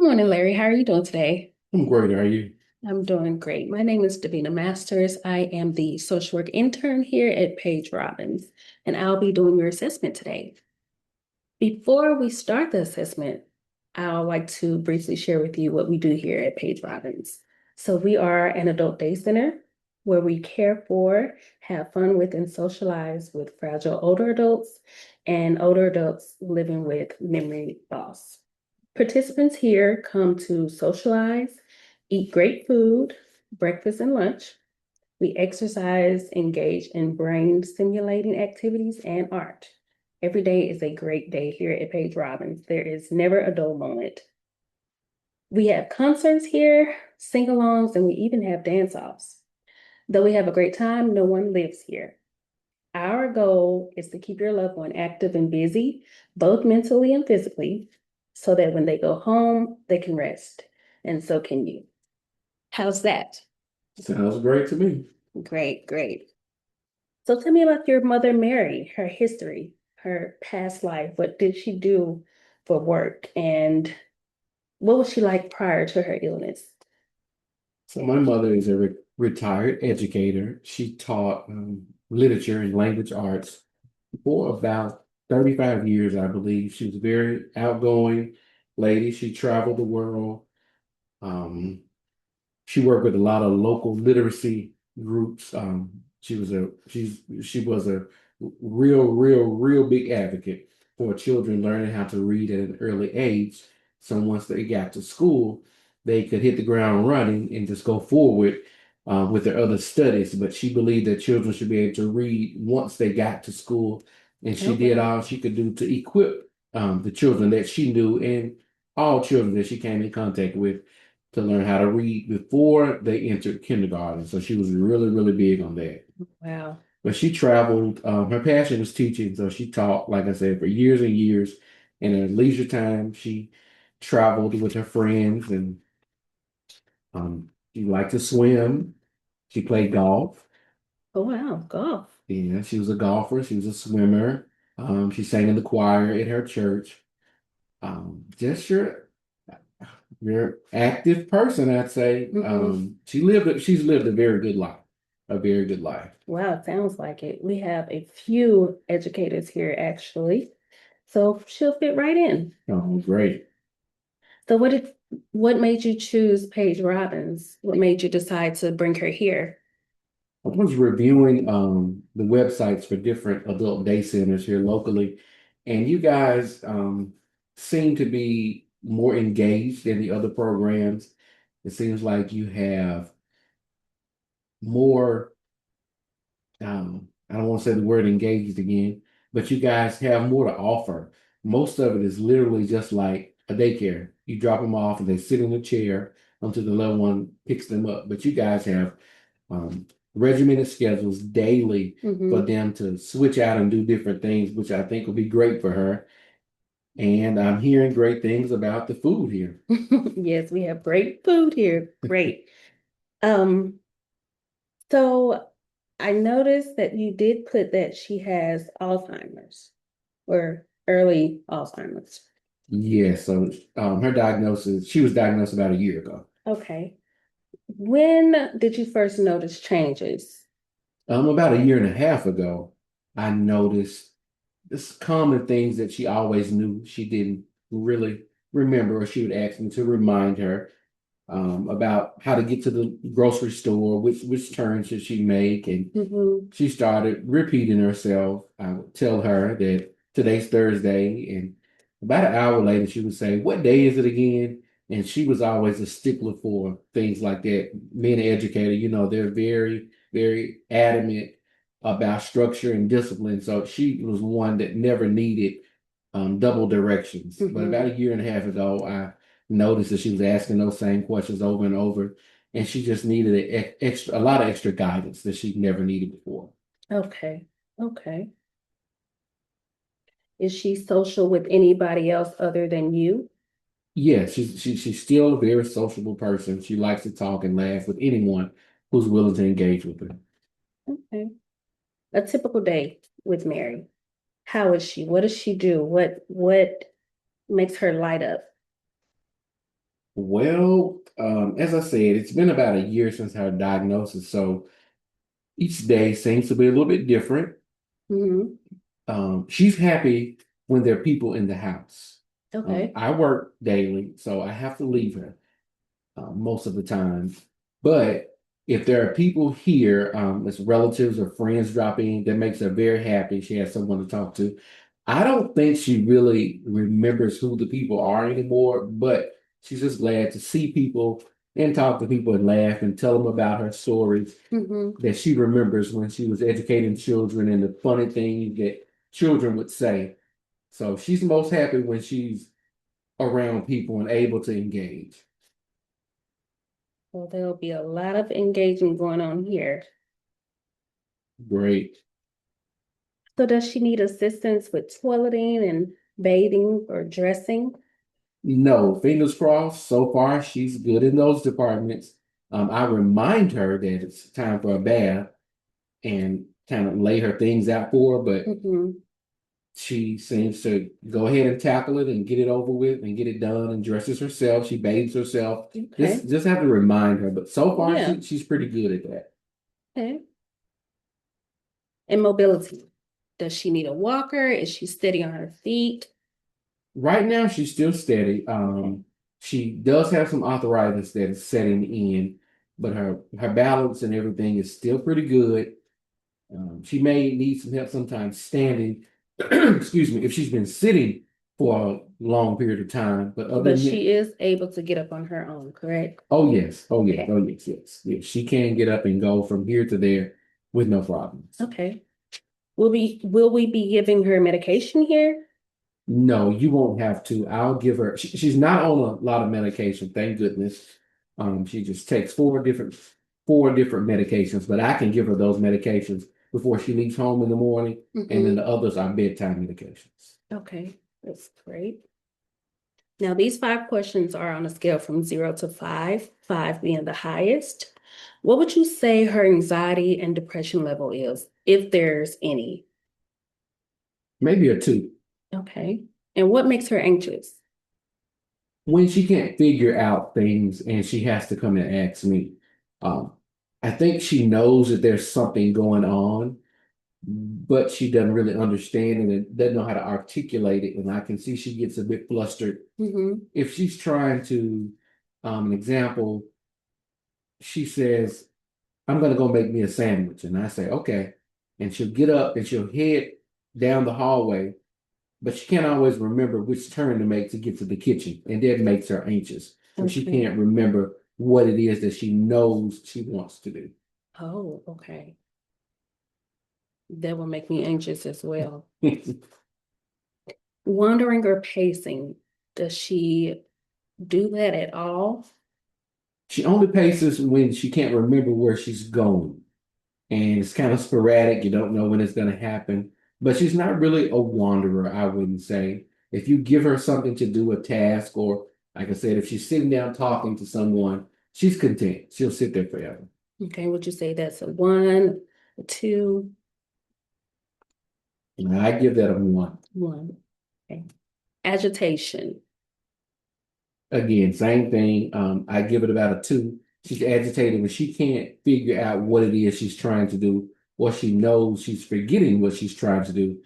Morning, Larry. How are you doing today? I'm great. Are you? I'm doing great. My name is Davina Masters. I am the social work intern here at Page Robbins, and I'll be doing your assessment today. Before we start the assessment, I'd like to briefly share with you what we do here at Page Robbins. So, we are an adult day center where we care for, have fun with, and socialize with fragile older adults and older adults living with memory loss. Participants here come to socialize, eat great food, breakfast and lunch. We exercise, engage in brain stimulating activities and art. Every day is a great day here at Page Robbins. There is never a dull moment. We have concerts here, sing alongs, and we even have dance offs. Though we have a great time, no one lives here. Our goal is to keep your loved one active and busy, both mentally and physically, so that when they go home, they can rest. And so can you. How's that? Sounds great to me. Great, great. So tell me about your mother, Mary, her history, her past life. What did she do for work? And what was she like prior to her illness? So my mother is a retired educator. She taught literature and language arts for about 35 years, I believe. She was a very outgoing lady. She traveled the world. Um, she worked with a lot of local literacy groups. She was a real big advocate for children learning how to read at an early age. So once they got to school, they could hit the ground running and just go forward with their other studies. But she believed that children should be able to read once they got to school, and Oh, she did wow. all she could do to equip the children that she knew and all children that she came in contact with to learn how to read before they entered kindergarten. So she was really big on that. Wow. But she traveled. Her passion was teaching, so she taught, like I said, for years and years. And in her leisure time, she traveled with her friends, and she liked to swim. She played golf. Oh, wow. Golf. Yeah, she was a golfer. She was a swimmer. She sang in the choir at her church. Just your active person, I'd say. Hmm. She's lived a very good life, a very good life. Wow, it sounds like it. We have a few educators here, actually. So she'll fit right in. Oh, great. So what made you choose Paige Robbins? What made you decide to bring her here? I was reviewing the websites for different adult day centers here locally, and you guys seem to be more engaged than the other programs. It seems like you have more I don't want to say the word engaged again, but you guys have more to offer. Most of it is literally just like a daycare. You drop them off and they sit in a chair until the little one picks them up. But you guys have um, regimented schedules daily for Hmm. them to switch out and do different things, which I think will be great for her. And I'm hearing great things about the food here. Yes, we have great food here. Great. Um, so I noticed that you did put that she has Alzheimer's or early Alzheimer's. Yeah, so her diagnosis, she was diagnosed about a year ago. Okay. When did you first notice changes? About a year and a half ago, I noticed this common things that she always knew she didn't really remember, or she would ask me to remind her about how to get to the grocery store, which turn should she make, and Hmm. she started repeating herself. I would tell her that today's Thursday, and about an hour later, she would say, "What day is it again?" And she was always a stickler for things like that. Being an educator, they're very adamant about structure and discipline. So she was one that never needed double directions. But about Hmm. a year and a half ago, I noticed that she was asking those same questions over and over, and she just needed a lot of extra guidance that she never needed before. Okay. Okay. Is she social with anybody else other than you? Yeah, she's still a very sociable person. She likes to talk and laugh with anyone who's willing to engage with her. Okay. A typical day with Mary. How is she? What does she do? What makes her light up? Well, as I said, it's been about a year since her diagnosis, so each day seems to be a little bit different. Hmm. She's happy when there are people in the house. Okay. I work daily, so I have to leave her most of the time. But if there are people here, as relatives or friends dropping, that makes her very happy. She has someone to talk to. I don't think she really remembers who the people are anymore, but she's just glad to see people and talk to people and laugh and tell them about her stories Hmm. that she remembers when she was educating children and the funny things that children would say. So she's most happy when she's around people and able to engage. Well, there'll be a lot of engagement going on here. Great. So does she need assistance with toileting and bathing or dressing? No, fingers crossed. So far, she's good in those departments. I remind her that it's time for a bath and kind of lay her things out for her, but Hmm. she seems to go ahead and tackle it and get it over with and get it done and dresses herself. She bathes herself. Okay. Just have to remind her. But so far, Yeah. she's pretty good at that. Okay. And mobility. Does she need a walker? Is she steady on her feet? Right now, she's still steady. Okay. She does have some arthritis that is setting in, but her balance and everything is still pretty good. She may need some help sometimes standing, excuse me, if she's been sitting for a long period of time. But other But than that, she is able to get up on her own, correct? oh yes, oh yes, Okay. oh yes, yes, yes. She can get up and go from here to there with no problems. Okay. Will we be giving her medication here? No, you won't have to. I'll give her. She's not on a lot of medication, thank goodness. She just takes four different medications, but I can give her those medications before she leaves home in the morning, and then Hmm. the others are bedtime medications. Okay, that's great. Now, these 5 questions are on a scale from 0 to 5, 5 being the highest. What would you say her anxiety and depression level is, if there's any? Maybe a two. Okay. And what makes her anxious? When she can't figure out things and she has to come and ask me. Um, I think she knows that there's something going on, but she doesn't really understand and doesn't know how to articulate it. And I can see she gets a bit flustered Hmm. if she's trying to, an example, she says, I'm going to go make me a sandwich. And I say, okay. And she'll get up and she'll head down the hallway, but she can't always remember which turn to make to get to the kitchen. And that makes her anxious. And she Okay. can't remember what it is that she knows she wants to do. Oh, okay. That will make me anxious as well. Wandering or pacing, does she do that at all? She only paces when she can't remember where she's going. And it's kind of sporadic. You don't know when it's going to happen. But she's not really a wanderer, I wouldn't say. If you give her something to do, a task, or like I said, if she's sitting down talking to someone, she's content. She'll sit there forever. Okay, would you say that's a 1, a 2, And I give that a one. 1? Okay. Agitation. Again, same thing. I give it about a two. She's agitated when she can't figure out what it is she's trying to do, or she knows she's forgetting what she's trying to do.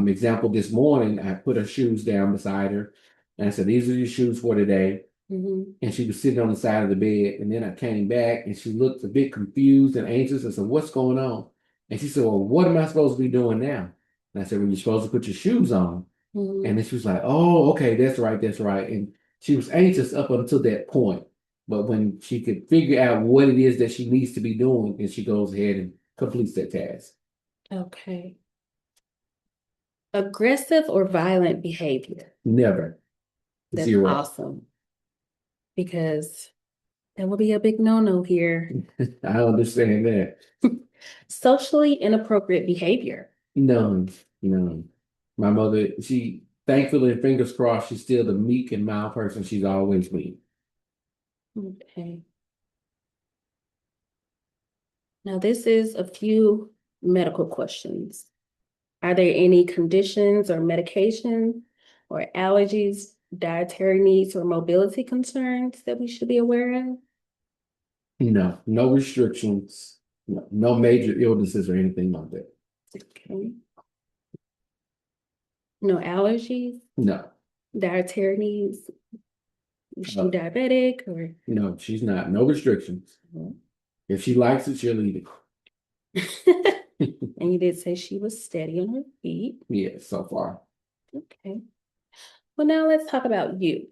Example, this morning, I put her shoes down beside her, and I said, these are your shoes for today. Hmm. And she was sitting on the side of the bed. And then I came back and she looked a bit confused and anxious. I said, what's going on? And she said, well, what am I supposed to be doing now? And I said, well, you're supposed to put your shoes on. And Hmm. then she was like, oh, okay, that's right, that's right. And she was anxious up until that point. But when she could figure out what it is that she needs to be doing, and she goes ahead and completes that task. Okay. Aggressive or violent behavior. Never. That's Zero. awesome because that will be a big no-no here. I understand that. Socially inappropriate behavior. None. None. My mother, she thankfully, fingers crossed, she's still the meek and mild person she's always been. Okay. Now, this is a few medical questions. Are there any conditions or medication or allergies dietary needs or mobility concerns that we should be aware of? No, no restrictions, no major illnesses or anything like that. Okay. No allergies, No, dietary needs. Is she uh, diabetic or? no, she's not. No restrictions. If she likes it, she'll eat it. And you did say she was steady on her feet. Yeah, so far. Okay. Well, now let's talk about you.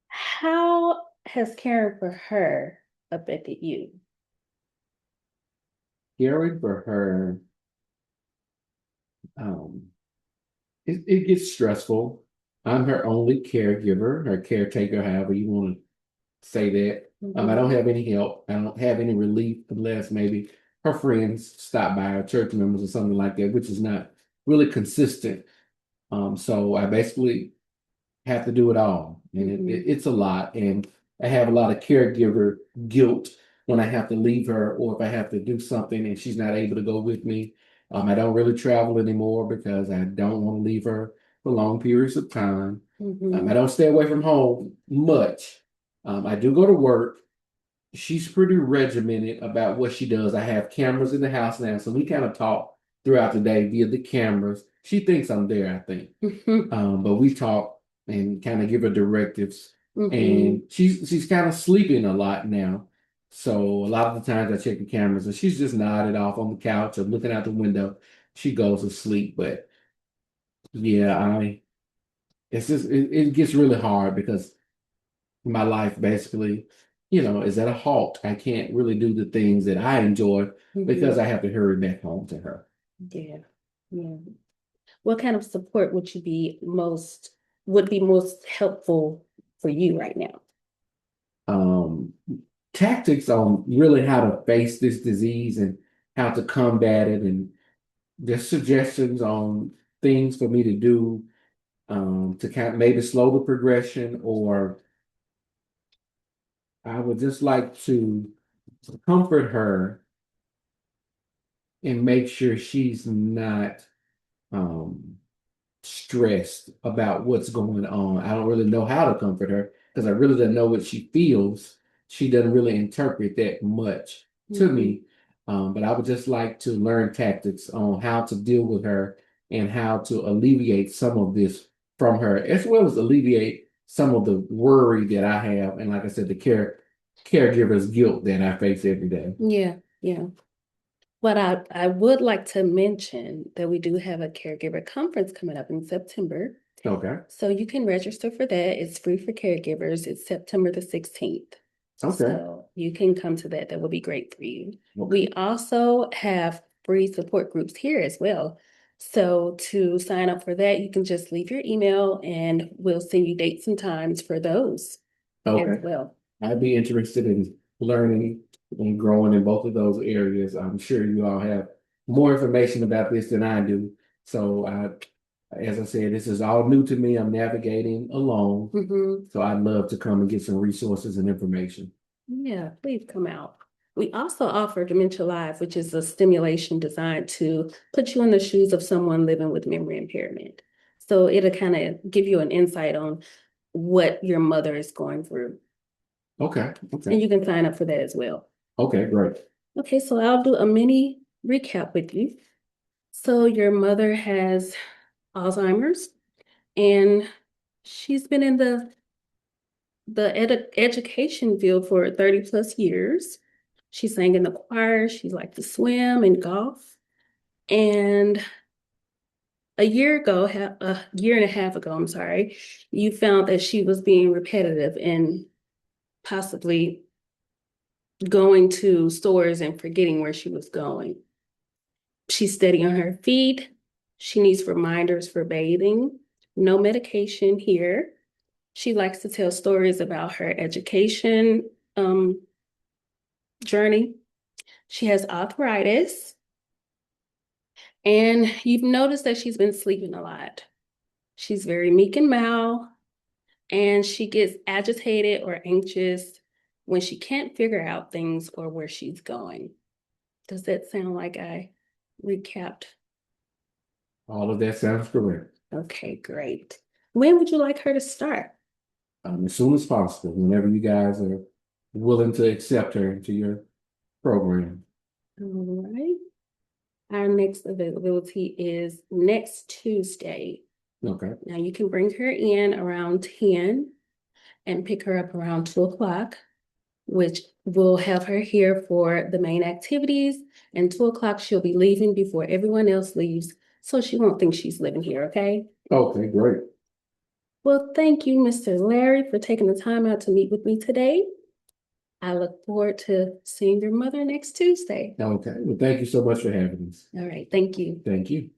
How has caring for her affected you? Caring for her, um, it gets stressful. I'm her only caregiver, her caretaker, however you want to say that. I don't have any help. I don't have any relief unless maybe her friends stop by or church members or something like that, which is not really consistent. So I basically have to do it all, and it's a lot. And I have a lot of caregiver guilt when I have to leave her, or if I have to do something and she's not able to go with me. I don't really travel anymore because I don't want to leave her for long periods of time. I don't stay away from home much. I do go to work. She's pretty regimented about what she does. I have cameras in the house now, so we kind of talk throughout the day via the cameras. She thinks I'm there, I think. But we talk and kind of give her directives. And she's kind of sleeping a lot now. So a lot of the times I check the cameras and she's just nodded off on the couch or looking out the window. She goes to sleep. But yeah, it's just it gets really hard because my life basically, is at a halt. I can't really do the things that I enjoy because I have to hurry back home to her. Yeah. Yeah. What kind of support would be most helpful for you right now? Um, Tactics on really how to face this disease and how to combat it, and just suggestions on things for me to do to kind of maybe slow the progression, or I would just like to comfort her and make sure she's not um, stressed about what's going on. I don't really know how to comfort her because I really don't know what she feels. She doesn't really interpret that much to me. But I would just like to learn tactics on how to deal with her and how to alleviate some of this from her, as well as alleviate some of the worry that I have. And like I said, the caregiver's guilt that I face every day. Yeah, yeah. But I would like to mention that we do have a caregiver conference coming up in September. Okay. So you can register for that. It's free for caregivers. It's September the 16th. Okay. So you can come to that. That would be great for you. Okay. We also have free support groups here as well. So to sign up for that, you can just leave your email and we'll send you dates and times for those as Okay. well. I'd be interested in learning and growing in both of those areas. I'm sure you all have more information about this than I do. So as I said, this is all new to me. I'm navigating alone. So I'd love to come and get some resources and information. Yeah, please come out. We also offer Dementia Live, which is a stimulation designed to put you in the shoes of someone living with memory impairment. So it'll kind of give you an insight on what your mother is going through. Okay. And Okay. you can sign up for that as well. Okay, great. Okay, so I'll do a mini recap with you. So your mother has Alzheimer's and she's been in the education field for 30 plus years. She sang in the choir. She liked to swim and golf. And a year and a half ago, I'm sorry, you found that she was being repetitive and possibly going to stores and forgetting where she was going. She's steady on her feet. She needs reminders for bathing. No medication here. She likes to tell stories about her education journey. She has arthritis. And you've noticed that she's been sleeping a lot. She's very meek and mild, and she gets agitated or anxious when she can't figure out things or where she's going. Does that sound like I recapped? All of that sounds correct. Okay, great. When would you like her to start? As soon as possible, whenever you guys are willing to accept her into your program. All right. Our next availability is next Tuesday. Okay. Now you can bring her in around 10 and pick her up around 2 o'clock, which will have her here for the main activities. And 2 o'clock, she'll be leaving before everyone else leaves, so she won't think she's living here, okay? Okay, great. Well, thank you, Mr. Larry, for taking the time out to meet with me today. I look forward to seeing your mother next Tuesday. Okay. Well, thank you so much for having us. All right, thank you. Thank you.